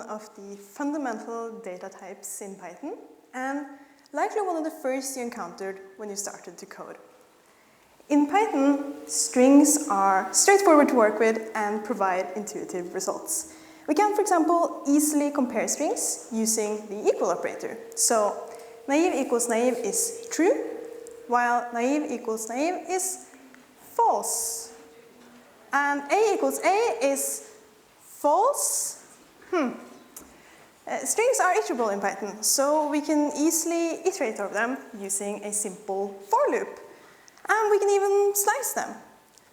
of the fundamental data types in Python, and likely one of the first you encountered when you started to code. In Python, strings are straightforward to work with and provide intuitive results. We can, for example, easily compare strings using the equal operator. So, naive equals naive is true, while naive equals naive is false. And A equals A is false. Strings are iterable in Python, so we can easily iterate over them using a simple for loop. And we can even slice them.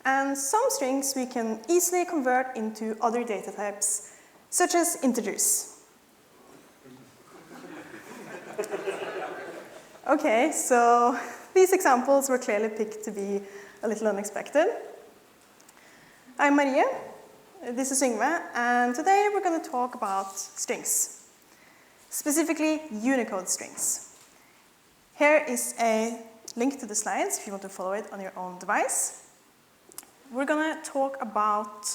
And some strings we can easily convert into other data types, such as integers. Okay, so these examples were clearly picked to be a little unexpected. I'm Maria, this is Yngve, and today we're going to talk about strings, specifically Unicode strings. Here is a link to the slides if you want to follow it on your own device. We're going to talk about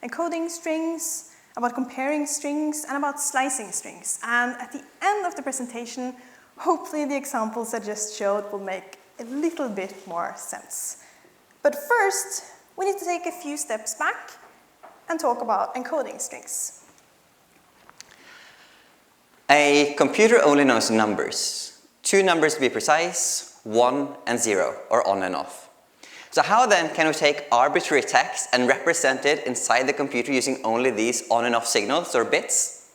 encoding strings, about comparing strings, and about slicing strings. And at the end of the presentation, hopefully the examples I just showed will make a little bit more sense. But first, we need to take a few steps back and talk about encoding strings. A computer only knows numbers. Two numbers to be precise, 1 and 0, or on and off. So how then can we take arbitrary text and represent it inside the computer using only these on and off signals or bits?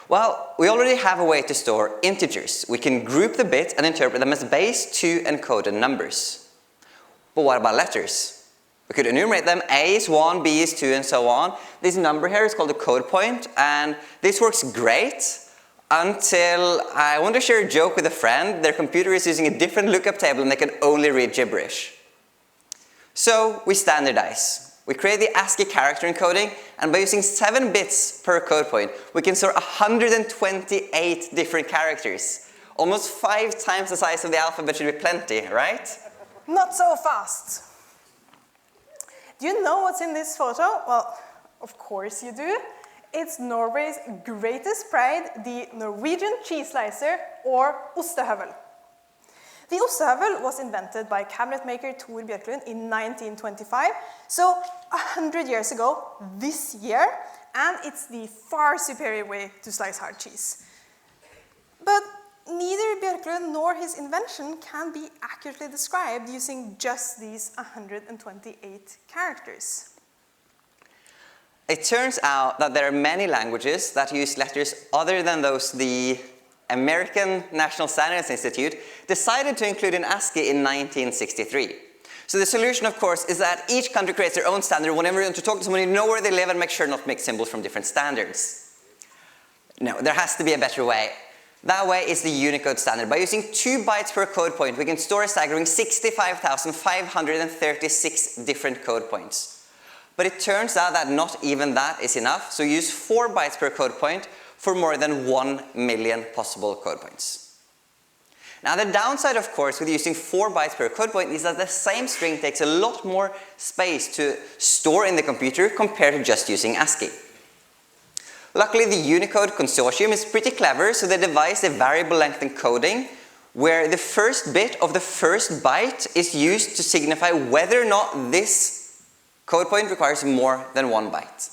Well, we already have a way to store integers. We can group the bits and interpret them as base 2 encoded numbers. But what about letters? We could enumerate them. A is 1, B is 2, and so on. This number here is called a code point, and this works great until I want to share a joke with a friend. Their computer is using a different lookup table and they can only read gibberish. So we standardize. We create the ASCII character encoding, and by using 7 bits per code point, we can store 128 different characters. Almost 5 times the size of the alphabet should be plenty, right? Not so fast. Do you know what's in this photo? Well, of course you do. It's Norway's greatest pride, the Norwegian cheese slicer, or ostehøvel. The ostehøvel was invented by cabinet maker Thor Bjørklund in 1925, so 100 years ago this year, and it's the far superior way to slice hard cheese. But neither Bjørklund nor his invention can be accurately described using just these 128 characters. It turns out that there are many languages that use letters other than those the American National Standards Institute decided to include in ASCII in 1963. So the solution, of course, is that each country creates their own standard. Whenever you want to talk to someone, you know where they live and make sure not to mix symbols from different standards. No, there has to be a better way. That way is the Unicode standard. By using 2 bytes per code point, we can store a staggering 65,536 different code points. But it turns out that not even that is enough, so use 4 bytes per code point for more than 1 million possible code points. Now the downside, of course, with using 4 bytes per code point is that the same string takes a lot more space to store in the computer compared to just using ASCII. Luckily, the Unicode consortium is pretty clever, so they devised a variable length encoding where the first bit of the first byte is used to signify whether or not this code point requires more than 1 byte.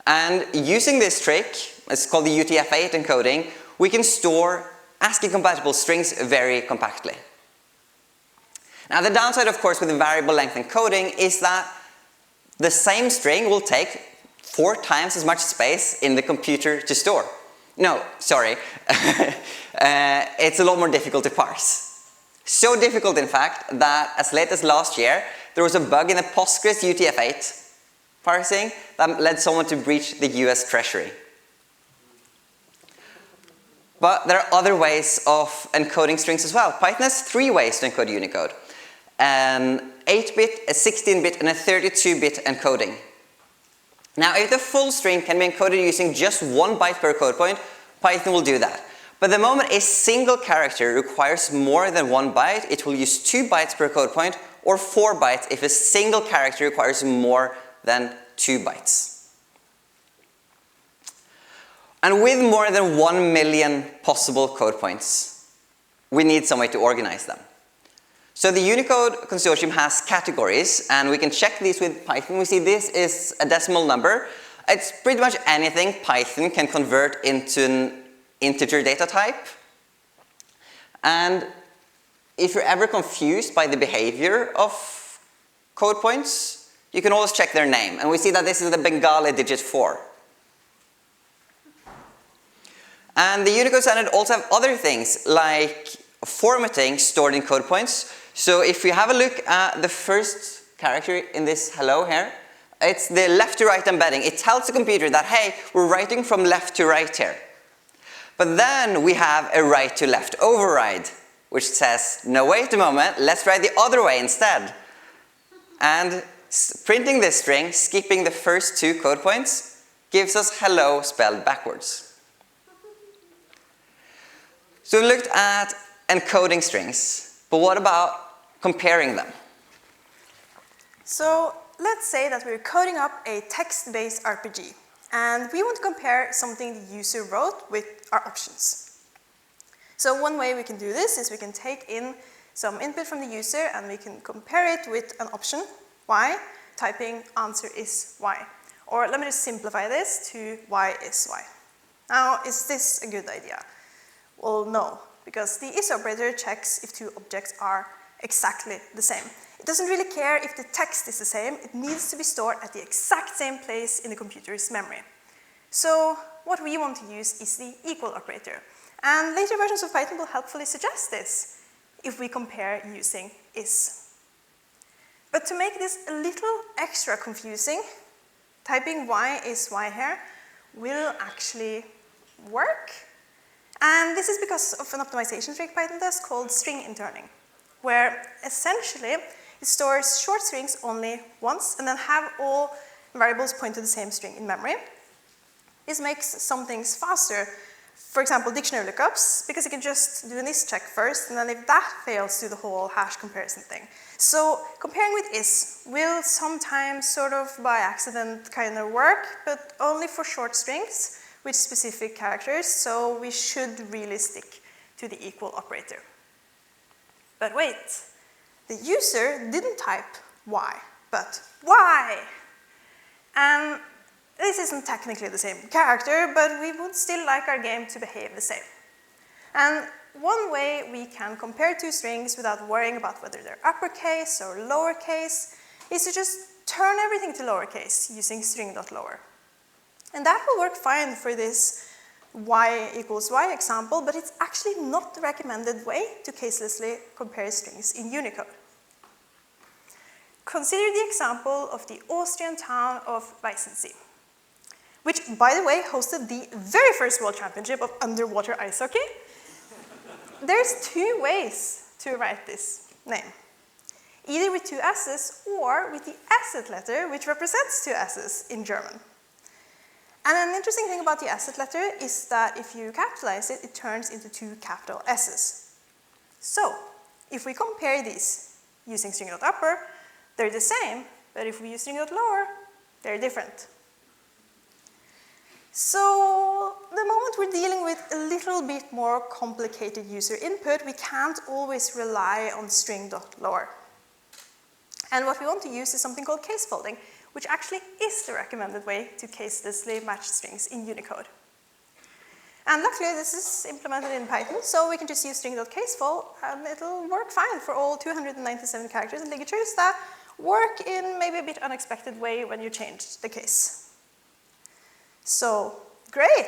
And using this trick, it's called the UTF-8 encoding, we can store ASCII-compatible strings very compactly. Now the downside, of course, with the variable length encoding is that the same string will take 4 times as much space in the computer to store. No, sorry. It's a lot more difficult to parse. So difficult, in fact, that as late as last year, there was a bug in the Postgres UTF-8 parsing that led someone to breach the US Treasury. But there are other ways of encoding strings as well. Python has 3 ways to encode Unicode. An 8-bit, a 16-bit, and a 32-bit encoding. Now, if the full string can be encoded using just 1 byte per code point, Python will do that. But the moment a single character requires more than 1 byte, it will use 2 bytes per code point, or 4 bytes if a single character requires more than 2 bytes. And with more than 1 million possible code points, we need some way to organize them. So the Unicode consortium has categories, and we can check these with Python. We see this is a decimal number. It's pretty much anything Python can convert into an integer data type. And if you're ever confused by the behavior of code points, you can always check their name. And we see that this is the Bengali digit 4. And the Unicode standard also have other things like formatting stored in code points. So if we have a look at the first character in this hello here, it's the left to right embedding. It tells the computer that, hey, we're writing from left to right here. But then we have a right to left override, which says, no, wait a moment, let's write the other way instead. And printing this string, skipping the first 2 code points, gives us hello spelled backwards. So we looked at encoding strings, but what about comparing them? So let's say that we're coding up a text-based RPG, and we want to compare something the user wrote with our options. So one way we can do this is we can take in some input from the user and we can compare it with an option, y, typing answer is y. Or let me just simplify this to y is y. Now, is this a good idea? Well, no, because the is operator checks if 2 objects are exactly the same. It doesn't really care if the text is the same. It needs to be stored at the exact same place in the computer's memory. So what we want to use is the equal operator. And later versions of Python will helpfully suggest this if we compare using is. But to make this a little extra confusing, typing y is y here will actually work. And this is because of an optimization trick Python does called string interning, where essentially it stores short strings only once and then have all variables point to the same string in memory. This makes some things faster. For example, dictionary lookups, because you can just do an is check first, and then if that fails, do the whole hash comparison thing. So comparing with is will sometimes sort of by accident kind of work, but only for short strings with specific characters, so we should really stick to the equal operator. But wait, the user didn't type y, but y. And this isn't technically the same character, but we would still like our game to behave the same. And one way we can compare 2 strings without worrying about whether they're uppercase or lowercase is to just turn everything to lowercase using string.lower. And that will work fine for this y equals y example, but it's actually not the recommended way to caselessly compare strings in Unicode. Consider the example of the Austrian town of Weißensee, which, by the way, hosted the very first World Championship of underwater ice hockey. There's 2 ways to write this name, either with 2 S's or with the asset letter, which represents 2 S's in German. And an interesting thing about the asset letter is that if you capitalize it, it turns into 2 capital S's. So, if we compare these using string.upper, they're the same, but if we use string.lower, they're different. So, the moment we're dealing with a little bit more complicated user input, we can't always rely on string.lower. And what we want to use is something called case folding, which actually is the recommended way to caselessly match strings in Unicode. And luckily, this is implemented in Python, so we can just use string.casefold, and it'll work fine for all 297 characters and ligatures that work in maybe a bit unexpected way when you change the case. So, great!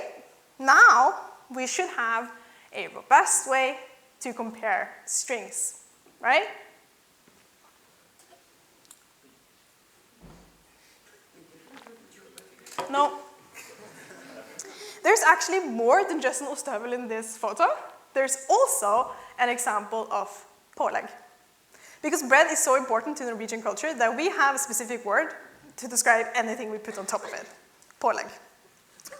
Now, we should have a robust way to compare strings, right? No. There's actually more than just an ostehøvel in this photo. There's also an example of pålegg. Because bread is so important to Norwegian culture that we have a specific word to describe anything we put on top of it. Pålegg.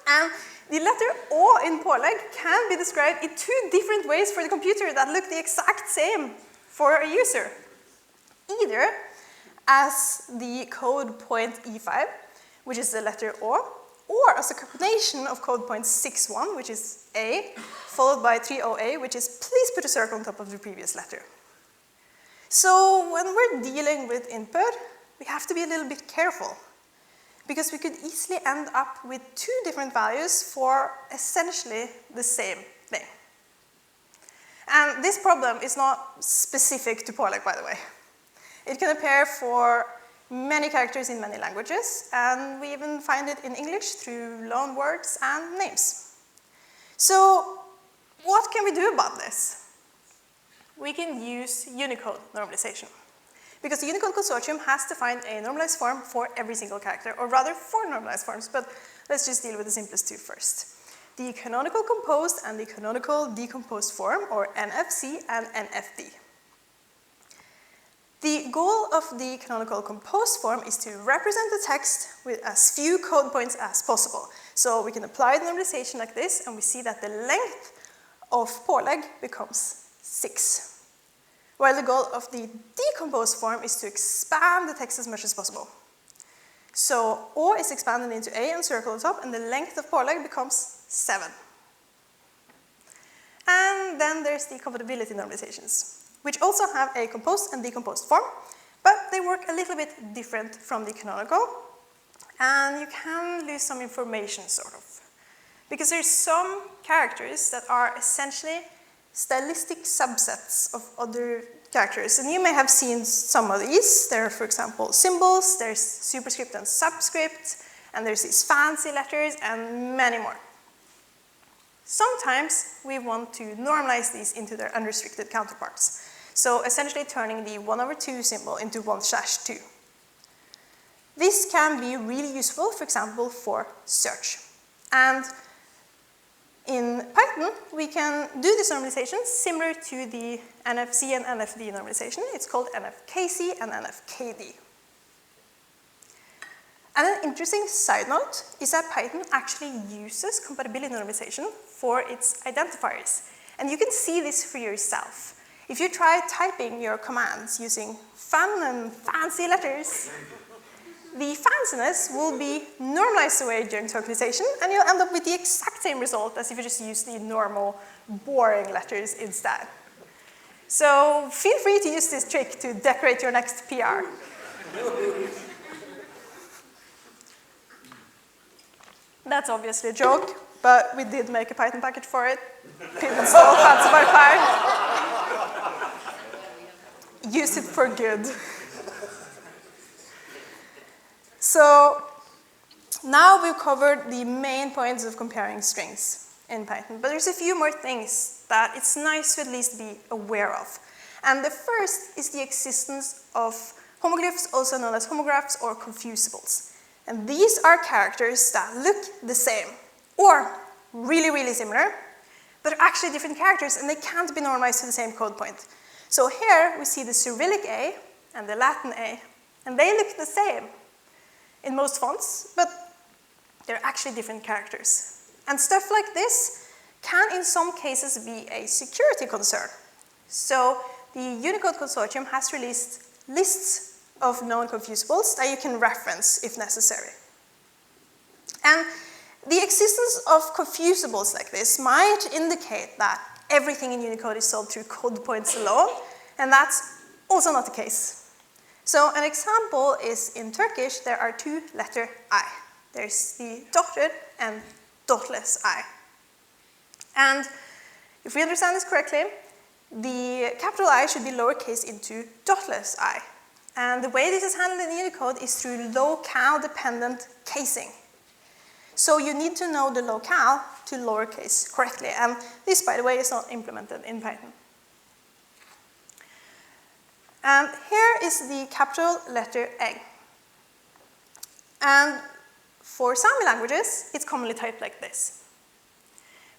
And the letter Å in pålegg can be described in 2 different ways for the computer that look the exact same for a user. Either as the code point E5, which is the letter Å, or as a combination of code point 6.1, which is A, followed by 3.0a, which is please put a circle on top of the previous letter. So when we're dealing with input, we have to be a little bit careful, because we could easily end up with two different values for essentially the same thing. And this problem is not specific to PYCON, by the way. It can appear for many characters in many languages, and we even find it in English through loan words and names. So what can we do about this? We can use Unicode normalization, because the Unicode consortium has defined a normalized form for every single character, or rather 4 normalized forms, but let's just deal with the simplest 2 first. The canonical composed and the canonical decomposed form, or NFC and NFD. The goal of the canonical composed form is to represent the text with as few code points as possible. So we can apply the normalization like this, and we see that the length of PYCON becomes 6. While the goal of the decomposed form is to expand the text as much as possible. So O is expanded into A and circle on top, and the length of PYCON becomes 7. And then there's the compatibility normalizations, which also have a composed and decomposed form, but they work a little bit different from the canonical, and you can lose some information, sort of. Because there's some characters that are essentially stylistic subsets of other characters, and you may have seen some of these. There are, for example, symbols, there's superscript and subscript, and there's these fancy letters, and many more. Sometimes we want to normalize these into their unrestricted counterparts. So essentially turning the 1/2 symbol into 1/2. This can be really useful, for example, for search. And in Python, we can do this normalization similar to the NFC and NFD normalization. It's called NFKC and NFKD. And an interesting side note is that Python actually uses compatibility normalization for its identifiers. And you can see this for yourself. If you try typing your commands using fun and fancy letters, the fanciness will be normalized away during tokенization, and you'll end up with the exact same result as if you just use the normal, boring letters instead. So feel free to use this trick to decorate your next PR. That's obviously a joke, but we did make a Python package for it. Pip install fancy modifier. Use it for good. So now we've covered the main points of comparing strings in Python, but there's a few more things that it's nice to at least be aware of. And the first is the existence of homoglyphs, also known as homographs or confusables. And these are characters that look the same, or really, really similar, but are actually different characters, and they can't be normalized to the same code point. So here we see the Cyrillic A and the Latin A, and they look the same in most fonts, but they're actually different characters. And stuff like this can in some cases be a security concern. So the Unicode consortium has released lists of known confusables that you can reference if necessary. And the existence of confusables like this might indicate that everything in Unicode is solved through code points alone, and that's also not the case. So an example is in Turkish, there are 2 letter I. There's the dotted and dotless I. And if we understand this correctly, the capital I should be lowercase into dotless I. And the way this is handled in Unicode is through locale-dependent casing. So you need to know the locale to lowercase correctly. And this, by the way, is not implemented in Python. And here is the capital letter A. And for Sami languages, it's commonly typed like this.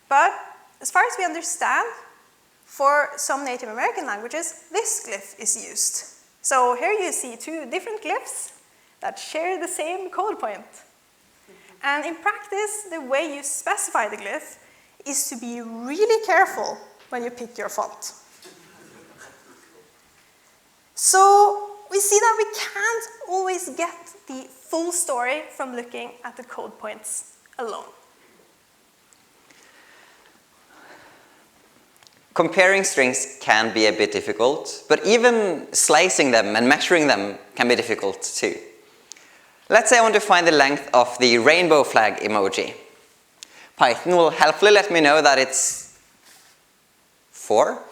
But as far as we understand, for some Native American languages, this glyph is used. So here you see 2 different glyphs that share the same code point. And in practice, the way you specify the glyph is to be really careful when you pick your font. So we see that we can't always get the full story from looking at the code points alone. Comparing strings can be a bit difficult, but even slicing them and measuring them can be difficult too. Let's say I want to find the length of the rainbow flag emoji. Python will helpfully let me know that it's 4.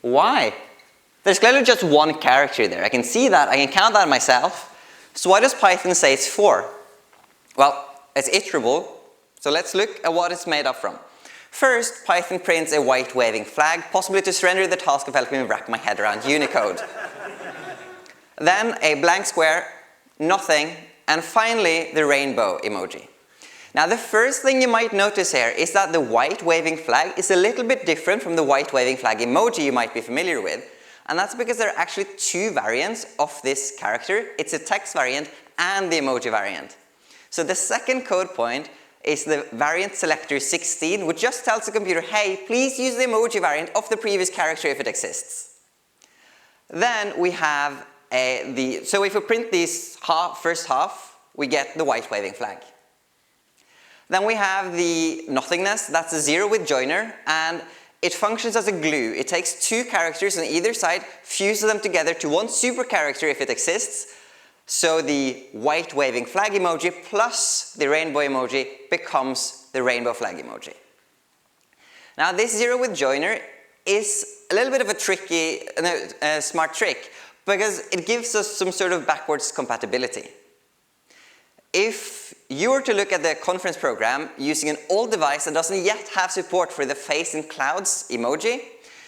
Why? There's clearly just one character there. I can see that, I can count that myself. So why does Python say it's 4? Well, it's iterable, so let's look at what it's made up from. First, Python prints a white waving flag, possibly to surrender the task of helping me wrap my head around Unicode. Then a blank square, nothing, and finally the rainbow emoji. Now the first thing you might notice here is that the white waving flag is a little bit different from the white waving flag emoji you might be familiar with. And that's because there are actually 2 variants of this character. It's a text variant and the emoji variant. So the second code point is the variant selector 16, which just tells the computer, hey, please use the emoji variant of the previous character if it exists. Then we have so if we print this first half, we get the white waving flag. Then we have the nothingness, that's a 0 with joiner, and it functions as a glue. It takes 2 characters on either side, fuses them together to one super character if it exists. So the white waving flag emoji plus the rainbow emoji becomes the rainbow flag emoji. Now this 0 with joiner is a little bit of a tricky, smart trick, because it gives us some sort of backwards compatibility. If you were to look at the conference program using an old device that doesn't yet have support for the face in clouds emoji,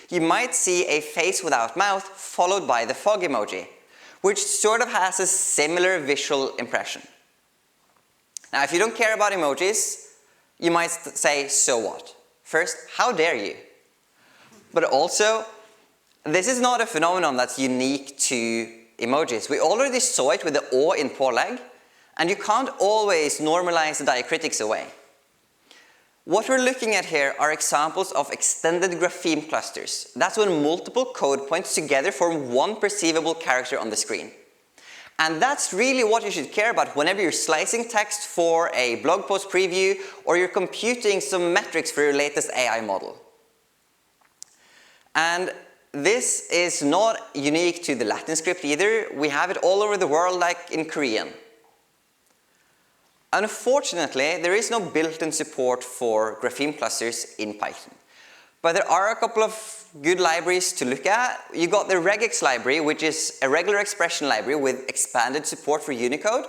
you might see a face without mouth followed by the fog emoji, which sort of has a similar visual impression. Now, if you don't care about emojis, you might say, so what? First, how dare you? But also, this is not a phenomenon that's unique to emojis. We already saw it with the O in olleh, and you can't always normalize the diacritics away. What we're looking at here are examples of extended grapheme clusters. That's when multiple code points together form one perceivable character on the screen. And that's really what you should care about whenever you're slicing text for a blog post preview or you're computing some metrics for your latest AI model. And this is not unique to the Latin script either. We have it all over the world, like in Korean. Unfortunately, there is no built-in support for grapheme clusters in Python. But there are a couple of good libraries to look at. You got the regex library, which is a regular expression library with expanded support for Unicode.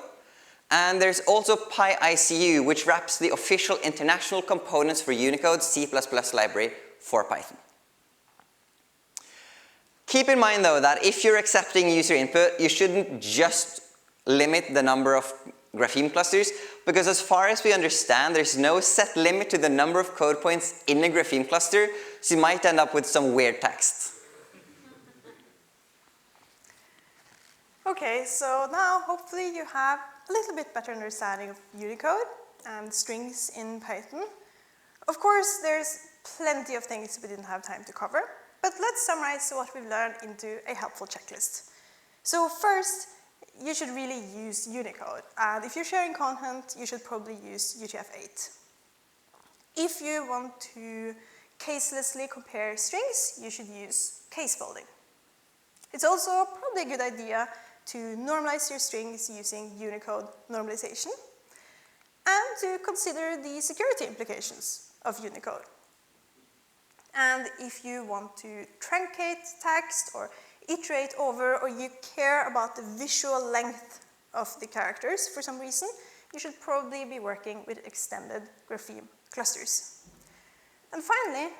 And there's also PYCON, which wraps the official international components for Unicode C++ library for Python. Keep in mind, though, that if you're accepting user input, you shouldn't just limit the number of grapheme clusters, because as far as we understand, there's no set limit to the number of code points in a grapheme cluster, so you might end up with some weird text. Okay, so now hopefully you have a little bit better understanding of Unicode and strings in Python. Of course, there's plenty of things we didn't have time to cover, but let's summarize what we've learned into a helpful checklist. So first, you should really use Unicode. And if you're sharing content, you should probably use UTF-8. If you want to caselessly compare strings, you should use case folding. It's also probably a good idea to normalize your strings using Unicode normalization and to consider the security implications of Unicode. And if you want to truncate text or iterate over, or you care about the visual length of the characters for some reason, you should probably be working with extended grapheme clusters. And finally,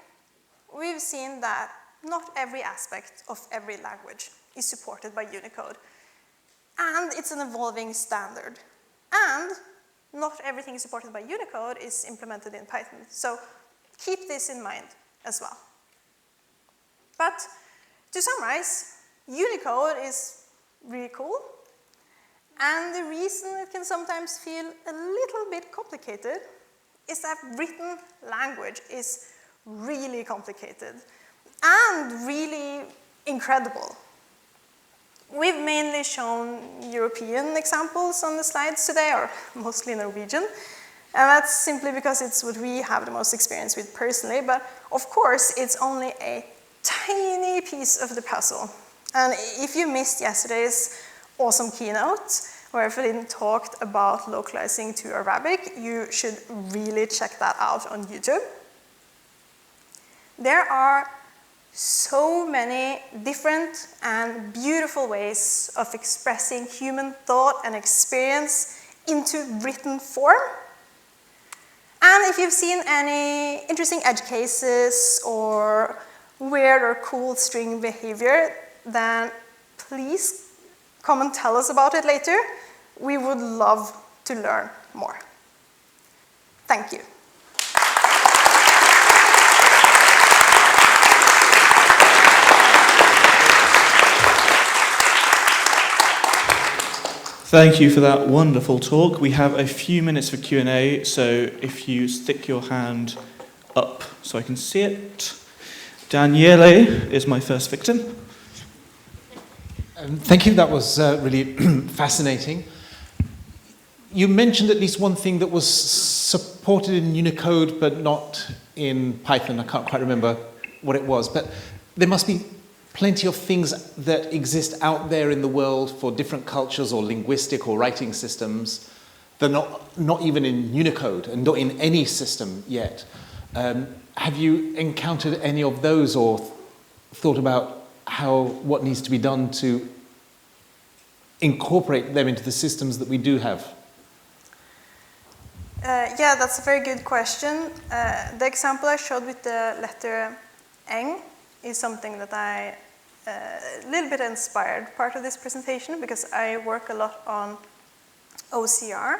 we've seen that not every aspect of every language is supported by Unicode. And it's an evolving standard. And not everything supported by Unicode is implemented in Python. So keep this in mind as well. But to summarize, Unicode is really cool, and the reason it can sometimes feel a little bit complicated is that written language is really complicated and really incredible. We've mainly shown European examples on the slides today, or mostly Norwegian, And that's simply because it's what we have the most experience with personally, but of course it's only a tiny piece of the puzzle. And if you missed yesterday's awesome keynote, where Feline talked about localizing to Arabic, you should really check that out on YouTube. There are so many different and beautiful ways of expressing human thought and experience into written form. And if you've seen any interesting edge cases or weird or cool string behavior, then please come and tell us about it later. We would love to learn more. Thank you. Thank you for that wonderful talk. We have a few minutes for Q&A, so if you stick your hand up so I can see it. Daniele is my first victim. Thank you, that was really fascinating. You mentioned at least one thing that was supported in Unicode but not in Python. I can't quite remember what it was, but there must be plenty of things that exist out there in the world for different cultures or linguistic or writing systems that are not even in Unicode and not in any system yet. Have you encountered any of those or thought about what needs to be done to incorporate them into the systems that we do have? Yeah, that's a very good question. The example I showed with the letter eng is something that I a little bit inspired part of this presentation, because I work a lot on OCR,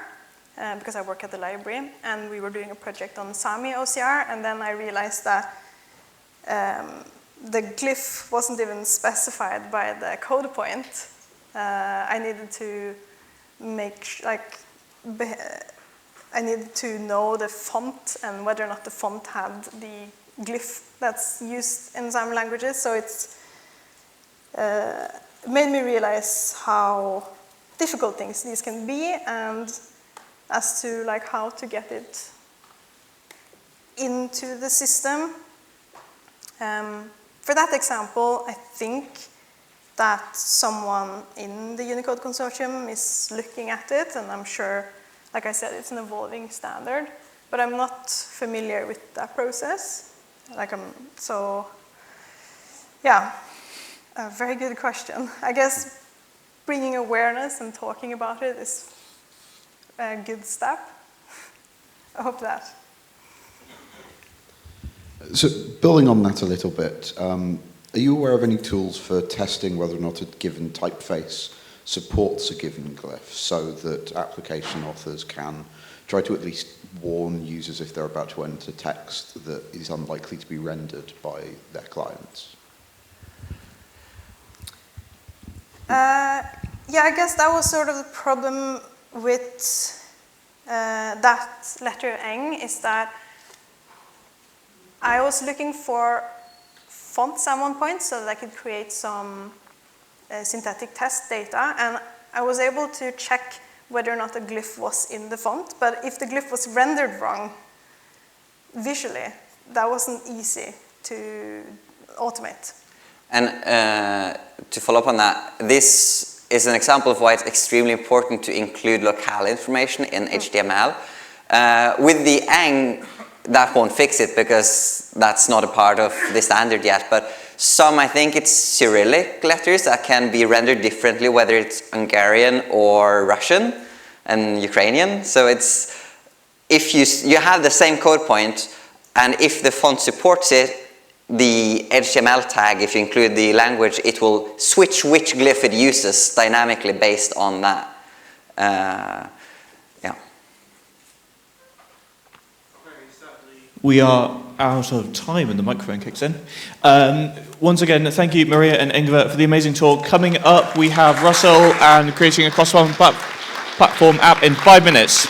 because I work at the library, and we were doing a project on Sami OCR, and then I realized that the glyph wasn't even specified by the code point. I needed to I needed to know the font and whether or not the font had the glyph that's used in Sami languages. So it's made me realize how difficult these can be, and as to how to get it into the system. For that example, I think that someone in the Unicode consortium is looking at it, and I'm sure, like I said, it's an evolving standard, but I'm not familiar with that process. So, yeah, a very good question. I guess bringing awareness and talking about it is a good step. I hope that. So, building on that a little bit, are you aware of any tools for testing whether or not a given typeface supports a given glyph, so that application authors can try to at least warn users if they're about to enter text that is unlikely to be rendered by their clients? Yeah, I guess that was sort of the problem with that letter eng, is that I was looking for fonts at one point so that I could create some synthetic test data, and I was able to check whether or not a glyph was in the font, but if the glyph was rendered wrong visually, that wasn't easy to automate. And to follow up on that, this is an example of why it's extremely important to include locale information in HTML. With the eng, that won't fix it because that's not a part of the standard yet, but I think it's Cyrillic letters that can be rendered differently, whether it's Hungarian or Russian and Ukrainian. So it's, if you have the same code point, and if the font supports it, the HTML tag, if you include the language, it will switch which glyph it uses dynamically based on that. Yeah. We are out of time and the microphone kicks in. Once again, thank you, Maria and Ingvar, for the amazing talk. Coming up, we have Russell and creating a cross-platform app in 5 minutes.